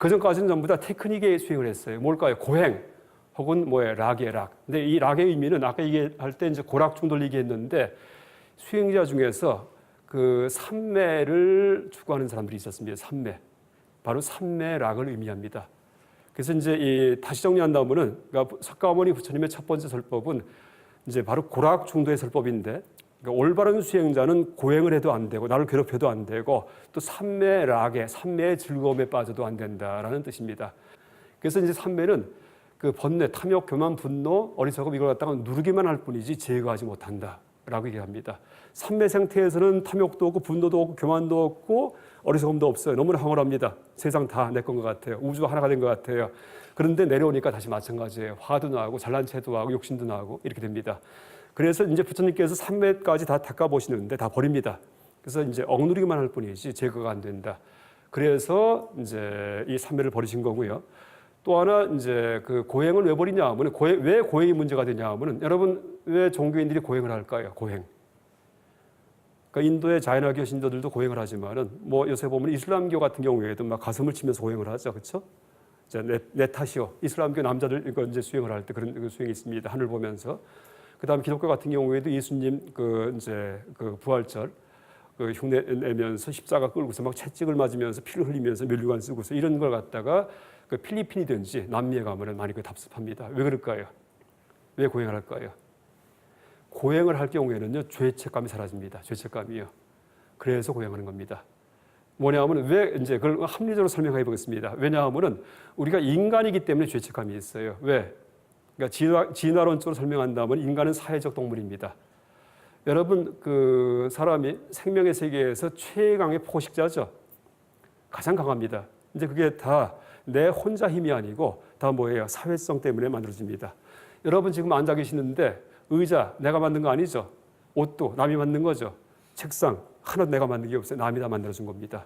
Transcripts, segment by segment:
그전까지는 전부 다 테크닉에 수행을 했어요. 뭘까요? 고행 혹은 뭐예요? 락이에요, 락. 근데 이 락의 의미는 아까 얘기할 때 이제 고락중도를 얘기했는데 수행자 중에서 그 삼매를 추구하는 사람들이 있었습니다. 삼매. 바로 삼매락을 의미합니다. 그래서 이제 이 다시 정리한다면은 그러니까 석가모니 부처님의 첫 번째 설법은 이제 바로 고락중도의 설법인데 그러니까 올바른 수행자는 고행을 해도 안 되고 나를 괴롭혀도 안 되고 또 삼매락에 삼매의 즐거움에 빠져도 안 된다라는 뜻입니다. 그래서 이제 삼매는 그 번뇌, 탐욕, 교만, 분노, 어리석음 이걸 갖다가 누르기만 할 뿐이지 제거하지 못한다라고 얘기합니다. 삼매 상태에서는 탐욕도 없고 분노도 없고 교만도 없고 어리석음도 없어요. 너무나 황홀합니다. 세상 다 내 건 것 같아요. 우주가 하나가 된 것 같아요. 그런데 내려오니까 다시 마찬가지예요. 화도 나고 잘난 체도 하고 욕심도 나고 이렇게 됩니다. 그래서 이제 부처님께서 삼매까지 다 닦아보시는데 다 버립니다. 그래서 이제 억누르기만 할 뿐이지 제거가 안 된다. 그래서 이제 이 삼매를 버리신 거고요. 또 하나 이제 그 고행을 왜 버리냐 하면 왜 고행이 문제가 되냐 하면은 여러분 왜 종교인들이 고행을 할까요? 고행. 그러니까 인도의 자이나교 신도들도 고행을 하지만은 뭐 요새 보면 이슬람교 같은 경우에도 막 가슴을 치면서 고행을 하죠, 그렇죠? 내 탓이요. 이슬람교 남자들 이거 이제 수행을 할 때 그런 수행이 있습니다. 하늘 보면서. 그다음 기독교 같은 경우에도 예수님 그 이제 그 부활절 그 흉내 내면서 십자가 끌고서 막 채찍을 맞으면서 피를 흘리면서 면류관 쓰고서 이런 걸 갖다가 그 필리핀이든지 남미에 가면은 많이 그 답습합니다. 왜 그럴까요? 왜 고행을 할까요? 고행을 할 경우에는요 죄책감이 사라집니다. 죄책감이요. 그래서 고행하는 겁니다. 뭐냐하면 왜 이제 그걸 합리적으로 설명해 보겠습니다. 왜냐하면은 우리가 인간이기 때문에 죄책감이 있어요. 왜? 그러니까 진화론적으로 설명한다면 인간은 사회적 동물입니다. 여러분 그 사람이 생명의 세계에서 최강의 포식자죠. 가장 강합니다. 이제 그게 다 내 혼자 힘이 아니고 다 뭐예요? 사회성 때문에 만들어집니다. 여러분 지금 앉아 계시는데 의자 내가 만든 거 아니죠? 옷도 남이 만든 거죠. 책상 하나도 내가 만든 게 없어요. 남이 다 만들어준 겁니다.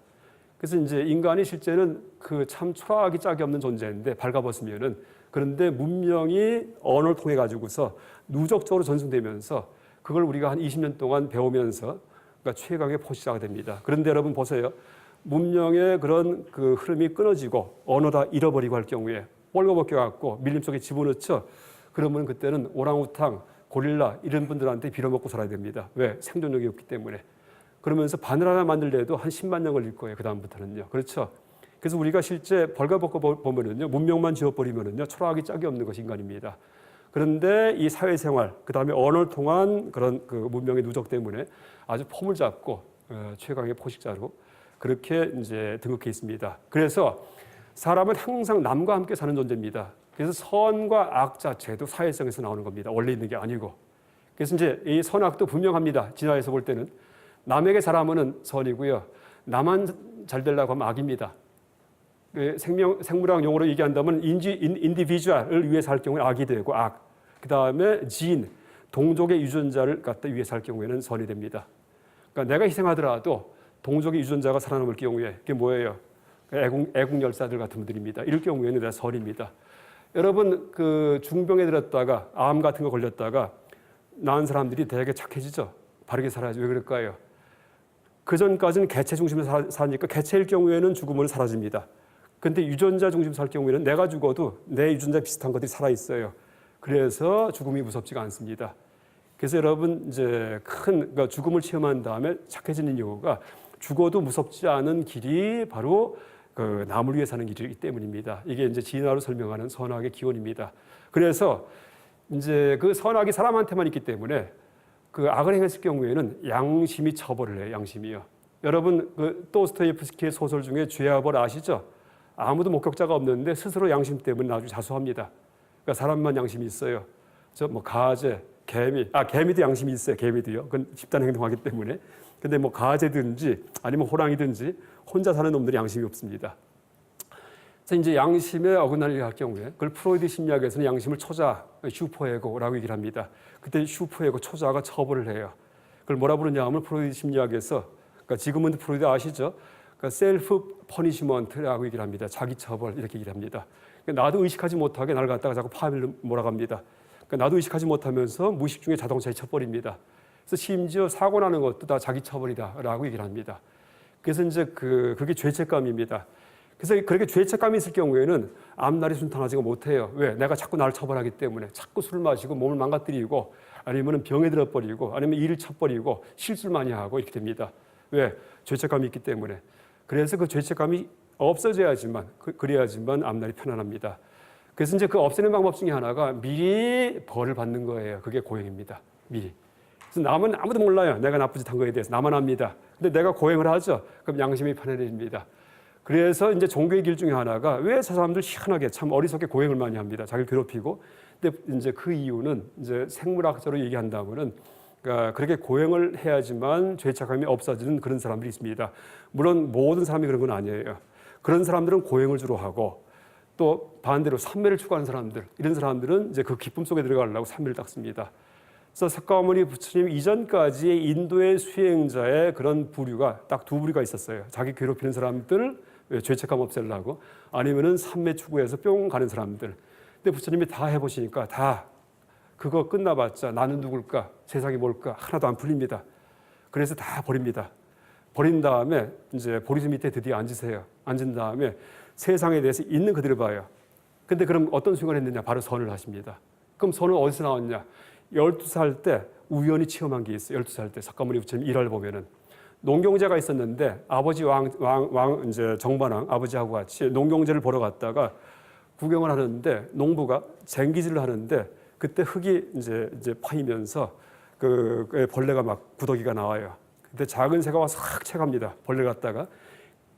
그래서 이제 인간이 실제는 그 참 초라하기 짝이 없는 존재인데 발가벗으면은 그런데 문명이 언어를 통해 가지고서 누적적으로 전승되면서 그걸 우리가 한 20년 동안 배우면서 그러니까 최강의 포식자가 됩니다. 그런데 여러분 보세요. 문명의 그런 그 흐름이 끊어지고 언어 다 잃어버리고 할 경우에 뻘거벗겨 갖고 밀림 속에 집어넣죠. 그러면 그때는 오랑우탕, 고릴라 이런 분들한테 빌어먹고 살아야 됩니다. 왜? 생존력이 없기 때문에. 그러면서 바늘 하나 만들래도 한 10만 년 걸릴 거예요. 그 다음부터는요. 그렇죠? 그래서 우리가 실제 벌거벗고 보면은요, 문명만 지워버리면은요, 초라하기 짝이 없는 것이 인간입니다. 그런데 이 사회생활, 그 다음에 언어를 통한 그런 그 문명의 누적 때문에 아주 폼을 잡고 최강의 포식자로 그렇게 이제 등극해 있습니다. 그래서 사람은 항상 남과 함께 사는 존재입니다. 그래서 선과 악 자체도 사회성에서 나오는 겁니다. 원래 있는 게 아니고. 그래서 이제 이 선악도 분명합니다. 진화에서 볼 때는 남에게 잘하면은 선이고요. 나만 잘 되려고 하면 악입니다. 생물학 용어로 얘기한다면 인디비주얼을 위해서 할 경우에 악이 되고 악. 그 다음에 지인, 동족의 유전자를 갖다 위해서 할 경우에는 선이 됩니다. 그러니까 내가 희생하더라도 동족의 유전자가 살아남을 경우에 그게 뭐예요? 애국열사들 같은 분들입니다. 이럴 경우에는 다 선입니다. 여러분 그 중병에 들었다가 암 같은 거 걸렸다가 나은 사람들이 되게 착해지죠. 바르게 살아야지. 왜 그럴까요? 그 전까지는 개체 중심으로 사니까 개체일 경우에는 죽으면 사라집니다. 근데 유전자 중심으로 살 경우에는 내가 죽어도 내 유전자 비슷한 것들이 살아있어요. 그래서 죽음이 무섭지가 않습니다. 그래서 여러분 이제 그러니까 죽음을 체험한 다음에 착해지는 이유가 죽어도 무섭지 않은 길이 바로 그 남을 위해 사는 길이기 때문입니다. 이게 이제 진화로 설명하는 선악의 기원입니다. 그래서 이제 그 선악이 사람한테만 있기 때문에 그 악을 행했을 경우에는 양심이 처벌을 해요. 양심이요. 여러분 그 도스토옙스키의 소설 중에 죄와 벌 아시죠? 아무도 목격자가 없는데 스스로 양심 때문에 아주 자수합니다. 그러니까 사람만 양심이 있어요. 저 뭐 가재, 개미도 양심이 있어요. 개미도요. 그건 집단 행동하기 때문에. 근데 뭐 가재든지 아니면 호랑이든지 혼자 사는 놈들이 양심이 없습니다. 그래서 이제 양심에 어긋나는 일을 할 경우에 그걸 프로이드 심리학에서는 양심을 초자, 슈퍼에고라고 얘기를 합니다. 그때 슈퍼에고, 초자가 처벌을 해요. 그걸 뭐라 부르냐 하면 프로이드 심리학에서 그러니까 지금은 프로이드 아시죠? 그러니까 셀프 퍼니시먼트라고 얘기를 합니다. 자기 처벌 이렇게 얘기를 합니다. 그러니까 나도 의식하지 못하게 나를 갖다가 자꾸 파밀로 몰아갑니다. 그러니까 나도 의식하지 못하면서 무의식 중에 자동차에 쳐버립니다. 그래서 심지어 사고 나는 것도 다 자기 처벌이다라고 얘기를 합니다. 그래서 이제 그게 죄책감입니다. 그래서 그렇게 죄책감이 있을 경우에는 앞날이 순탄하지가 못해요. 왜? 내가 자꾸 나를 처벌하기 때문에 자꾸 술을 마시고 몸을 망가뜨리고 아니면 병에 들어버리고 아니면 일을 쳐버리고 실수를 많이 하고 이렇게 됩니다. 왜? 죄책감이 있기 때문에. 그래서 그 죄책감이 없어져야지만 그래야지만 앞날이 편안합니다. 그래서 이제 그 없애는 방법 중에 하나가 미리 벌을 받는 거예요. 그게 고행입니다. 미리. 그래서 남은 아무도 몰라요. 내가 나쁜 짓 한 거에 대해서 나만 압니다. 근데 내가 고행을 하죠. 그럼 양심이 편안해집니다. 그래서 이제 종교의 길 중에 하나가 왜 저 사람들 희한하게 참 어리석게 고행을 많이 합니다. 자기를 괴롭히고. 근데 이제 그 이유는 이제 생물학적으로 얘기한다면은 그러니까 그렇게 고행을 해야지만 죄책감이 없어지는 그런 사람들이 있습니다. 물론 모든 사람이 그런 건 아니에요. 그런 사람들은 고행을 주로 하고 또 반대로 삼매를 추구하는 사람들 이런 사람들은 이제 그 기쁨 속에 들어가려고 삼매를 닦습니다. 그래서 석가모니 부처님 이전까지의 인도의 수행자의 그런 부류가 딱 두 부류가 있었어요. 자기 괴롭히는 사람들 죄책감 없애려고 아니면은 삼매 추구해서 뿅 가는 사람들. 근데 부처님이 다 해보시니까 다 그거 끝나봤자 나는 누굴까 세상이 뭘까 하나도 안 풀립니다. 그래서 다 버립니다. 버린 다음에 이제 보리수 밑에 드디어 앉으세요. 앉은 다음에 세상에 대해서 있는 그대로 봐요. 근데 그럼 어떤 수행을 했느냐? 바로 선을 하십니다. 그럼 선은 어디서 나왔냐? 12살 때 우연히 체험한 게 있어요. 12살 때 석가모니 부처님 일화를 보면은 농경제가 있었는데 아버지 이제 정반왕 아버지하고 같이 농경제를 보러 갔다가 구경을 하는데 농부가 쟁기질을 하는데 그때 흙이 이제 파이면서 그 벌레가 막 구더기가 나와요. 근데 작은 새가 와서 싹 채갑니다. 벌레 갔다가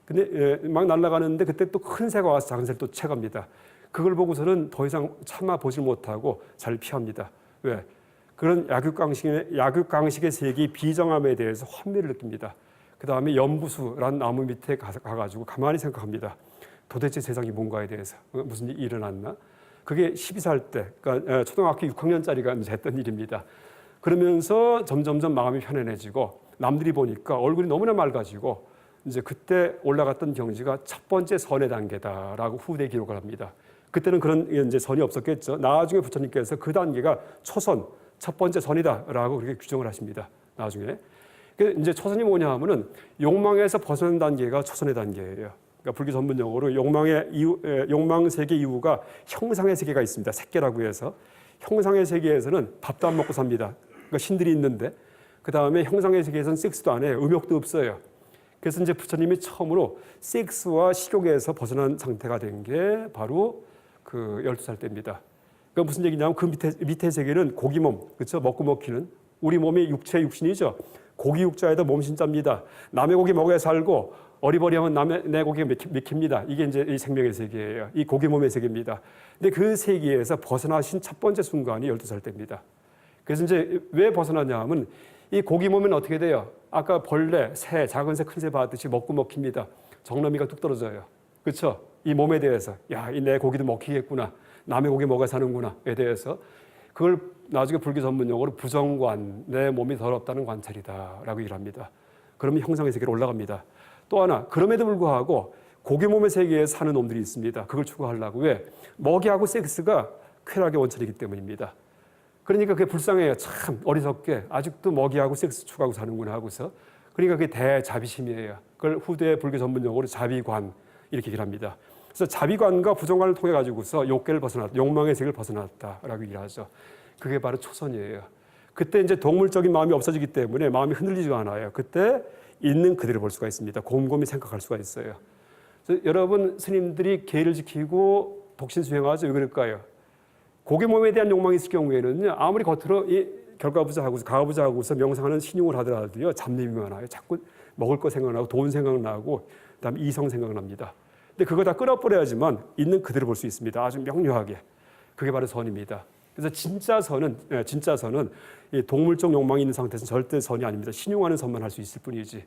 근데 막 날아가는데 그때 또 큰 새가 와서 작은 새를 또 채갑니다. 그걸 보고서는 더 이상 참아 보질 못하고 잘 피합니다. 왜? 그런 약육강식의 세계의 비정함에 대해서 환멸을 느낍니다. 그 다음에 연부수라는 나무 밑에 가가지고 가만히 생각합니다. 도대체 세상이 뭔가에 대해서 무슨 일이 일어났나? 그게 12살 때, 그러니까 초등학교 6학년짜리가 이제 했던 일입니다. 그러면서 점점점 마음이 편안해지고 남들이 보니까 얼굴이 너무나 맑아지고 이제 그때 올라갔던 경지가 첫 번째 선의 단계다라고 후대 기록을 합니다. 그때는 그런 이제 선이 없었겠죠. 나중에 부처님께서 그 단계가 초선, 첫 번째 선이다라고 그렇게 규정을 하십니다. 나중에. 이제 초선이 뭐냐 하면은 욕망에서 벗어난 단계가 초선의 단계예요. 그러니까 불교 전문 용어로 욕망 세계 이후가 형상의 세계가 있습니다. 색계라고 해서 형상의 세계에서는 밥도 안 먹고 삽니다. 그러니까 신들이 있는데 그 다음에 형상의 세계에서는 섹스도 안 해요. 음욕도 없어요. 그래서 이제 부처님이 처음으로 섹스와 식욕에서 벗어난 상태가 된 게 바로 그 12살 때입니다. 그러니까 무슨 얘기냐면 그 밑에 세계는 고기 몸, 그렇죠? 먹고 먹히는 우리 몸이 육체 육신이죠. 고기 육자에다 몸신자입니다. 남의 고기 먹어야 살고 어리버리하면 내 고기가 맥힙니다. 이게 이제 이 생명의 세계예요. 이 고기 몸의 세계입니다. 근데 그 세계에서 벗어나신 첫 번째 순간이 12살 때입니다. 그래서 이제 왜 벗어나냐 하면 이 고기 몸은 어떻게 돼요? 아까 벌레, 새, 작은 새, 큰 새 봤듯이 먹고 먹힙니다. 정너미가 뚝 떨어져요. 그렇죠? 이 몸에 대해서 야, 이 내 고기도 먹히겠구나. 남의 고기 먹어 사는구나에 대해서 그걸 나중에 불교 전문 용어로 부정관, 내 몸이 더럽다는 관찰이다라고 얘기를 합니다. 그러면 형상의 세계로 올라갑니다. 또 하나, 그럼에도 불구하고 고기 몸의 세계에 사는 놈들이 있습니다. 그걸 추구하려고. 왜? 먹이하고 섹스가 쾌락의 원천이기 때문입니다. 그러니까 그게 불쌍해요. 참 어리석게 아직도 먹이하고 섹스 추구하고 사는구나 하고서. 그러니까 그게 대자비심이에요. 그걸 후대 불교 전문 용어로 자비관 이렇게 얘기를 합니다. 그래서 자비관과 부정관을 통해 가지고서 욕계를 벗어났다, 욕망의 세계를 벗어났다라고 얘기를 하죠. 그게 바로 초선이에요. 그때 이제 동물적인 마음이 없어지기 때문에 마음이 흔들리지 않아요. 그때 있는 그대로 볼 수가 있습니다. 곰곰이 생각할 수가 있어요. 여러분 스님들이 계를 지키고 독신 수행하죠. 왜 그럴까요? 고기 몸에 대한 욕망이 있을 경우에는 아무리 겉으로 이 결과부자하고서 가부자하고서 명상하는 신용을 하더라도요 잡념이 많아요. 자꾸 먹을 거 생각나고 돈 생각나고 그다음에 이성 생각납니다. 근데 그거 다 끊어버려야지만 있는 그대로 볼 수 있습니다. 아주 명료하게. 그게 바로 선입니다. 그래서 진짜 선은 이 동물적 욕망이 있는 상태에서는 절대 선이 아닙니다. 신용하는 선만 할 수 있을 뿐이지.